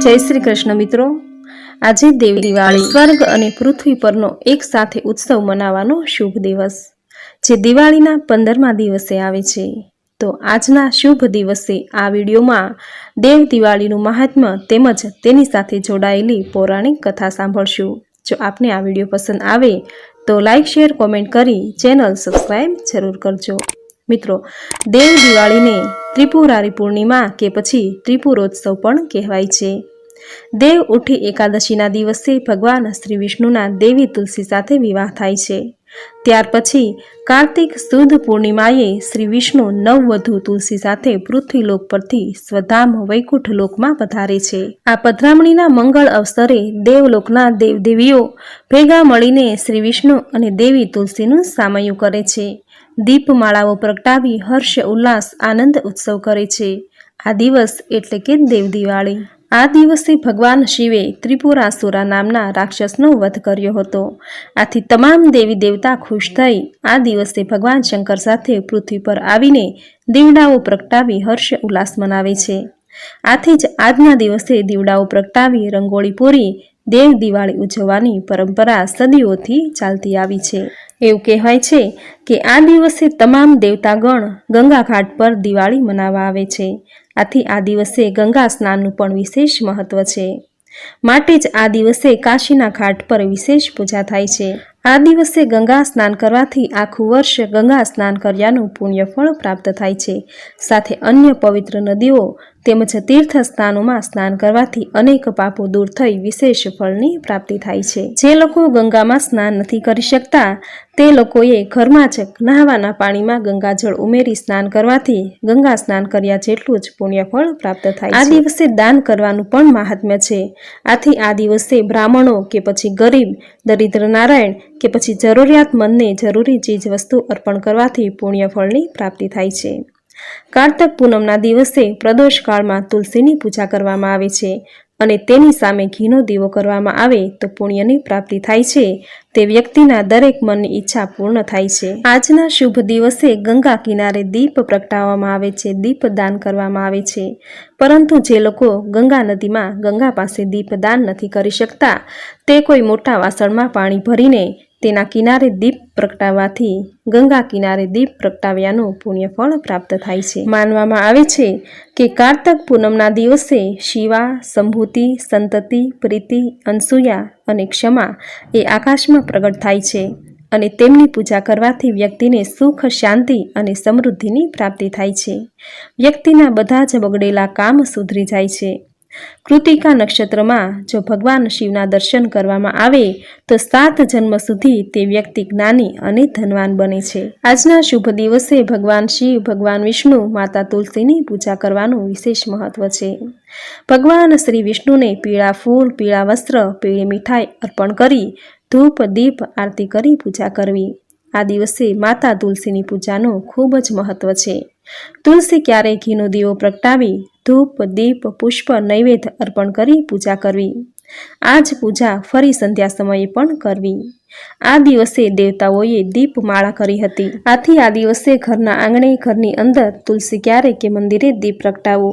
जय श्री कृष्ण मित्रों, आज देव दिवाળી स्वर्ग और पृथ्वी परनो एक साथे उत्सव मनावानो शुभ दिवस जे दिवाळीना 15मा दिवसे आवे छे। तो आजना शुभ दिवसे आ विडियोमां देव दिवाळीनुं महात्म्य तेमज तेनी साथे जोडायेली पौराणिक कथा सांभळशुं। जो आपने आ विडियो पसंद आवे तो लाइक शेर कॉमेंट करी चेनल सब्सक्राइब जरूर करजो। मित्रों, देव दिवाળી ने त्रिपुरारी पूर्णिमा के पछी त्रिपुरोत्सव पण कहेवाय छे। देव उठी एकादशीना दिवसे भगवान श्री विष्णुना देवी तुलसी साथे विवाह थाय छे। त्यार पछी कार्तिक सुद पूर्णिमाए श्री विष्णु नववधू तुलसी साथे पृथ्वीलोक परथी स्वधाम वैकुंठ लोकमां पधारे छे। आ पधरामणीना मंगल अवसरे देवलोकना देवदेवीओ भेगा मळीने श्री विष्णु अने देवी तुलसीनुं सामयु करे छे। दीपमाळाओ प्रगटावी हर्ष उल्लास आनंद उत्सव करे छे। आ दिवस एटले के देव दिवाળી। आ दिवसे भगवान शिवे त्रिपुरासुरा नामना राक्षसनो वध कर्यो हतो। आथी तमाम देवी देवता खुश थई आ दिवसे भगवान शंकर साथे पृथ्वी पर आवीने दीवડાઓ प्रगटावी हर्ष उल्लास मनावे छे। आथी ज आजना दिवसे दीवડાઓ प्रगटावी रंगोळी पूरी देव दिवाળી उजवવાની परंपरा सदीओथी चालती आवी छे। एवुं कहेवाय छे के आ दिवसे तमाम देवतागण गंगा घाट पर दिवाળી मनावा आवे छे। आथी आ दिवसे गंगा स्नाननुं पण विशेष महत्व छे। माटे ज आ दिवसे काशीना घाट पर विशेष पूजा थाय छे। आ दिवसे गंगा स्नान करवाथी आखुं वर्ष गंगा स्नान कर्यानुं पुण्यफळ प्राप्त थाय छे। साथे अन्य पवित्र नदीओ तेमज तीर्थ स्थानोमां स्नान करवाथी अनेक पापो दूर थई विशेष फळनी प्राप्ति थाय छे। जे लोको गंगामां स्नान नथी करी शकता ते लोकोए घरमां ज नहावाना पाणीमां गंगाजळ उमेरी स्नान करवाथी गंगा स्नान कर्या जेटलुं ज पुण्यफळ प्राप्त थाय छे। आ दिवसे दान करवानुं पण महात्म्य छे। आथी आ दिवसे ब्राह्मणो के पछी गरीब दरिद्र नारायण के पछी जरूरियातमंदने जरूरी चीज वस्तु अर्पण करवाथी पुण्यफळनी प्राप्ति थाय छे। कार्तक पूनमना दिवसे प्रदोष काळमां तुलसीनी पूजा करवामां आवे छे अने तेनी सामे घीनो दीवो करवामां आवे तो पुण्यनी प्राप्ति थाय छे। ते व्यक्तिना दरेक मननी इच्छा पूर्ण थाय छे। आजना शुभ दिवसे गंगा किनारे दीप प्रगटाववामां आवे छे, दीपदान करवामां आवे छे। परंतु जे लोको गंगा नदीमां गंगा पासे दीपदान नथी करी शकता ते कोई मोटा वासणमां पाणी भरीने तेना किनारे दीप प्रगटाववाथी गंगा किनारे दीप प्रगटाव्यानुं पुण्यफळ प्राप्त थाय छे। मानवामां आवे छे के कार्तक पूनमना दिवसे शिवा, संभूति, संतति, प्रीति, अनसूया अने क्षमा ए आकाशमां प्रगट थाय छे अने तेमनी पूजा करवाथी व्यक्तिने सुख, शांति अने समृद्धिनी प्राप्ति थाय छे। व्यक्तिना बधा ज बगड़ेला काम सुधरी जाय छे। कृतिका नक्षत्र में जो भगवान शिवना दर्शन करवामां आवे तो 7 जन्म सुधी ते व्यक्ति ज्ञानी अने धनवान बने छे। आजना शुभ दिवसे भगवान शिव, भगवान विष्णु, माता तुलसीनी पूजा करवानुं विशेष महत्व छे। भगवान श्री विष्णु ने पीळा फूल, पीळा वस्त्र, पीळी मिठाई अर्पण करी धूप दीप आरती करी पूजा करवी। आ दिवसे माता तुलसीनी पूजानुं खूब ज महत्व छे। तुलसी क्यारे घीनो दीवो प्रगटावी धूप दीप पुष्प नैवेद्य अर्पण करी पूजा करवी। आज पूजा फरी संध्या समये पण करवी। आ दिवसे देवताओए दीपमाळा करी हती। आथी आ दिवसे घरना आंगणे घरनी अंदर तुलसी क्यारे के मंदिरे दीप प्रगटावो।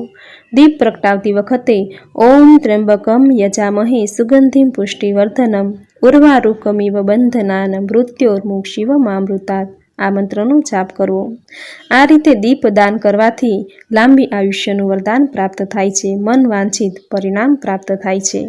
दीप प्रगटावती वखते ओम त्र्यंबकम यजामहे सुगंधिम पुष्टिवर्धनम उर्वारुकमिव बंधनान मृत्योर्मुक्षीवमामृतात् आ मंत्रनो जाप करवो। आ रीते दीपदान करवाथी लांबी आयुष्यनुं वरदान प्राप्त थाय छे। मन वांछित परिणाम प्राप्त थाय छे।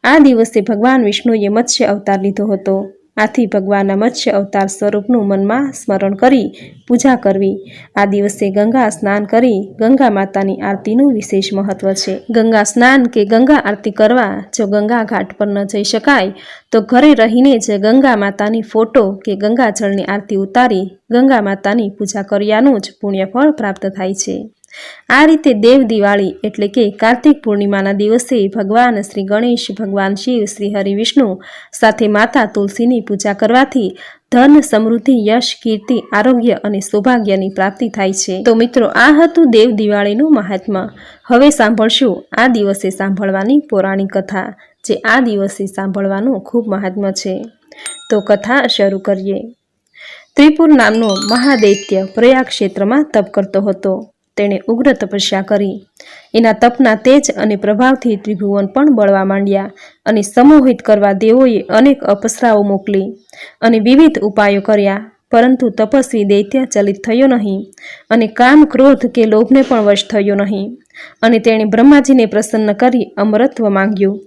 आ दिवसे भगवान विष्णुए मत्स्य अवतार लीधो हतो। आथी भगवानना मत्स्य अवतार स्वरूपनुं मनमा स्मरण करी पूजा करवी। आ दिवसे गंगा स्नान करी गंगा मातानी आरतीनुं विशेष महत्व छे। गंगा स्नान के गंगा आरती करवा जो गंगा घाट पर न जई शकाय तो घरे रहीने ज गंगा मातानी फोटो के गंगा जळनी आरती उतारी गंगा मातानी पूजा कर्यानुं ज पुण्यफळ प्राप्त थाय छे। आ रीते देव दिवाળી एटले के कार्तिक पूर्णिमाना दिवसे भगवान श्री गणेश, भगवान शिव, श्री हरि विष्णु साथे माता तुलसीनी पूजा करवाथी धन, समृद्धि, यश, कीर्ति, आरोग्य अने सौभाग्यनी प्राप्ति थाय छे। तो मित्रों, आ हतुं देव दिवाळीनुं महात्म्य। हवे सांभळशुं आ दिवसे सांभळवानी पौराणिक कथा जे आ दिवसे सांभळवानुं खूब महात्म्य छे। तो कथा शरू करीए। त्रिपुर नामनो महादैत्य प्रयाग क्षेत्रमां तप करतो हतो। તેણે ઉગ્ર તપસ્યા કરી। એના તપના તેજ અને પ્રભાવથી ત્રિભુવન પણ બળવા માંડ્યા અને સમોહિત કરવા દેવોએ અનેક અપ્સરાઓ મોકલી અને વિવિધ ઉપાયો કર્યા, પરંતુ તપસ્વી દૈત્ય ચલિત થયો નહીં અને કામ, ક્રોધ કે લોભને પણ વશ થયો નહીં અને તેણે બ્રહ્માજીને પ્રસન્ન કરી અમરત્વ માંગ્યું।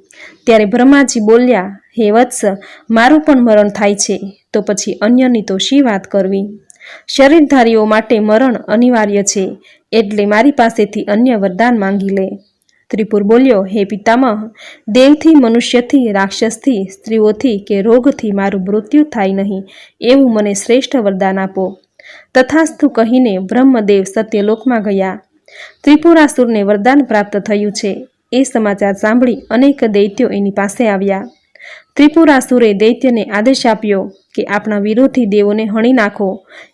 ત્યારે બ્રહ્માજી બોલ્યા, હે વત્સ, મારું પણ મરણ થાય છે, તો પછી અન્યની તો શી વાત કરવી? શરીરધારીઓ માટે મરણ અનિવાર્ય છે, એટલે મારી પાસેથી અન્ય વરદાન માંગી લે। ત્રિપુર બોલ્યો, હે પિતામહ, દેવથી, મનુષ્યથી, રાક્ષસથી, સ્ત્રીઓથી કે રોગથી મારું મૃત્યુ થાય નહીં એવું મને શ્રેષ્ઠ વરદાન આપો। તથાસ્તુ કહીને બ્રહ્મદેવ સત્યલોકમાં ગયા। ત્રિપુરાસુરને વરદાન પ્રાપ્ત થયું છે એ સમાચાર સાંભળી અનેક દૈત્યો એની પાસે આવ્યા। ત્રિપુરાસુરે દૈત્યને આદેશ આપ્યો કે આપણા વિરોધી દેવોને હણી નાખો,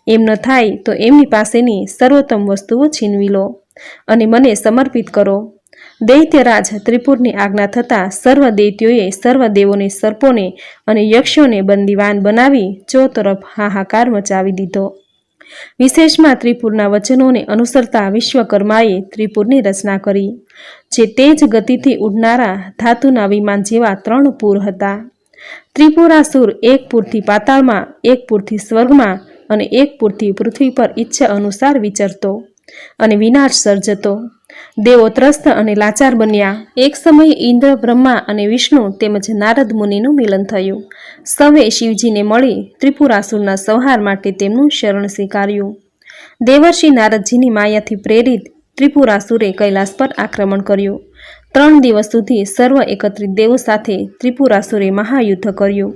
એમ ન થાય તો એમની પાસેની સર્વોત્તમ વસ્તુઓ છીનવી લો અને મને સમર્પિત કરો। દૈત્યરાજ ત્રિપુરની આજ્ઞા થતાં સર્વ દૈત્યોએ સર્વ દેવોને, સર્પોને અને યક્ષોને બંદીવાન બનાવી ચોતરફ હાહાકાર મચાવી દીધો। વિશેષમાં ત્રિપુરના વચનોને અનુસરતા વિશ્વકર્માએ ત્રિપુરની રચના કરી, જે તેજ ગતિથી ઉડનારા ધાતુના વિમાન જેવા 3 પૂર હતા। ત્રિપુરાસુર એક પૂરથી પાતાળમાં, એક પૂરથી સ્વર્ગમાં અને એક પૂરથી પૃથ્વી પર ઈચ્છા અનુસાર વિચરતો અને વિનાશ સર્જતો। દેવો ત્રસ્ત અને લાચાર બન્યા। એક સમયે ઇન્દ્ર, બ્રહ્મા અને વિષ્ણુ તેમજ નારદ મુનિનું મિલન થયું। સૌએ શિવજીને મળી ત્રિપુરાસુરના સંહાર માટે તેમનું શરણ સ્વીકાર્યું। દેવર્ષિ નારદજીની માયાથી પ્રેરિત ત્રિપુરાસુરે કૈલાસ પર આક્રમણ કર્યું। 3 દિવસ સુધી સર્વ એકત્રિત દેવો સાથે ત્રિપુરાસુરે મહાયુદ્ધ કર્યું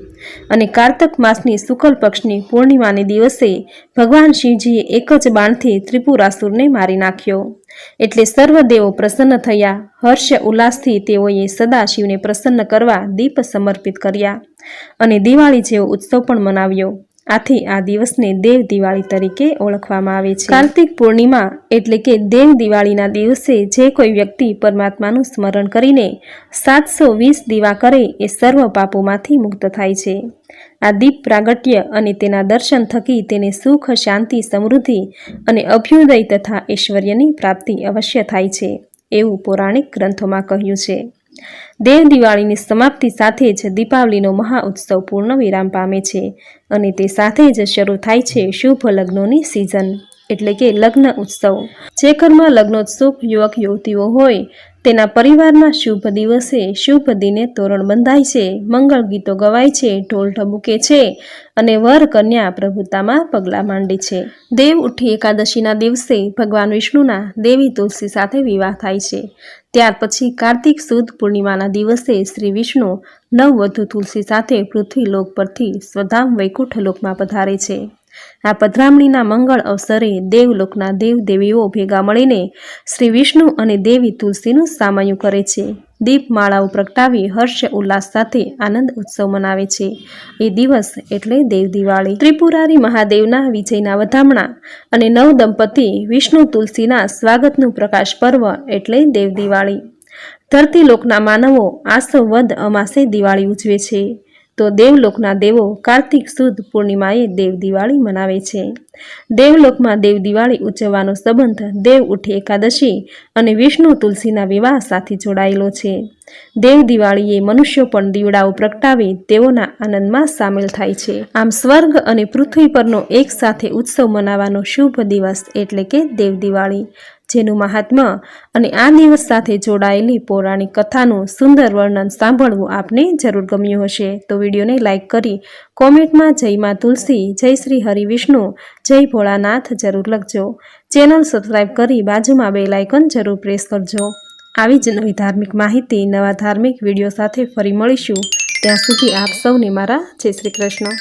અને કાર્તક માસની શુક્લ પક્ષની પૂર્ણિમાને દિવસે ભગવાન શિવજીએ એક જ બાણથી ત્રિપુરાસુરને મારી નાખ્યો। એટલે સર્વ દેવો પ્રસન્ન થયા। હર્ષ ઉલ્લાસથી તેઓએ સદા શિવને પ્રસન્ન કરવા દીપ સમર્પિત કર્યા અને દિવાળી જેવો ઉત્સવ પણ મનાવ્યો। આથી આ દિવસને દેવ દિવાળી તરીકે ઓળખવામાં આવે છે। કાર્તિક પૂર્ણિમા એટલે કે દેવ દિવાળીના દિવસે જે કોઈ વ્યક્તિ પરમાત્માનું સ્મરણ કરીને 720 દીવા કરે એ સર્વ પાપોમાંથી મુક્ત થાય છે। આ દીપ પ્રાગટ્ય અને તેના દર્શન થકી તેને સુખ, શાંતિ, સમૃદ્ધિ અને અભ્યુદય તથા ઐશ્વર્યની પ્રાપ્તિ અવશ્ય થાય છે એવું પૌરાણિક ગ્રંથોમાં કહ્યું છે। દેવ દિવાળીની સમાપ્તિ સાથે જ દીપાવલીનો મહા ઉત્સવ પૂર્ણ વિરામ પામે છે અને તે સાથે જ શરૂ થાય છે શુભ લગ્નોની સિઝન એટલે કે લગ્ન ઉત્સવ। જે ઘરમાં લગ્નોત્સુક યુવક યુવતીઓ હોય તેના પરિવારમાં શુભ દિવસે, શુભ દિને તોરણ બંધાય છે, મંગળ ગીતો ગવાય છે, ઢોલ ઢબુકે છે અને વર કન્યા પ્રભુતામાં પગલાં માંડે છે। દેવ ઉઠી એકાદશીના દિવસે ભગવાન વિષ્ણુના દેવી તુલસી સાથે વિવાહ થાય છે। ત્યાર પછી કાર્તિક સુદ પૂર્ણિમાના દિવસે શ્રી વિષ્ણુ નવવધુ તુલસી સાથે પૃથ્વી લોક પરથી સ્વધામ વૈકુંઠ લોકમાં પધારે છે। આ પધરામણીના મંગળ અવસરે દેવલોકના દેવ દેવીઓ ભેગા મળીને શ્રી વિષ્ણુ અને દેવી તુલસીનું સામયું કરે છે। દીપમાળાઓ પ્રગટાવી હર્ષ ઉલ્લાસ સાથે આનંદ ઉત્સવ મનાવે છે। એ દિવસ એટલે દેવ દિવાળી। ત્રિપુરારી મહાદેવના વિજયના વધામણા અને નવ દંપતી વિષ્ણુ તુલસીના સ્વાગતનું પ્રકાશ પર્વ એટલે દેવ દિવાળી। ધરતીલોકના માનવો આસો વદ અમાસે દિવાળી ઉજવે છે, તો દેવલોકના દેવો કાર્તિક સુદ પૂર્ણિમાએ દેવ દિવાળી મનાવે છે। દેવલોકમાં દેવ દિવાળી ઉજવવાનો સંબંધ દેવ ઉઠી એકાદશી અને વિષ્ણુ તુલસીના વિવાહ સાથે જોડાયેલો છે। દેવ દિવાળીએ મનુષ્યો પણ દીવડાઓ પ્રગટાવી તેઓના આનંદમાં સામેલ થાય છે। આમ સ્વર્ગ અને પૃથ્વી પરનો એક સાથે ઉત્સવ મનાવવાનો શુભ દિવસ એટલે કે દેવ દિવાળી, જેનું મહાત્મ્ય અને આ દિવસ સાથે જોડાયેલી પૌરાણિક કથાનું સુંદર વર્ણન સાંભળવું આપને જરૂર ગમ્યું હશે તો વિડીયોને લાઇક કરી કોમેન્ટમાં જય માં તુલસી, જય શ્રી હરિ વિષ્ણુ, જય ભોળાનાથ જરૂર લખજો। ચેનલ સબસ્ક્રાઈબ કરી બાજુમાં બેલ આઇકન જરૂર પ્રેસ કરજો। આવી જ નવી ધાર્મિક માહિતી, નવા ધાર્મિક વિડીયો સાથે ફરી મળીશું। ત્યાં સુધી આપ સૌને મારા જય શ્રી કૃષ્ણ।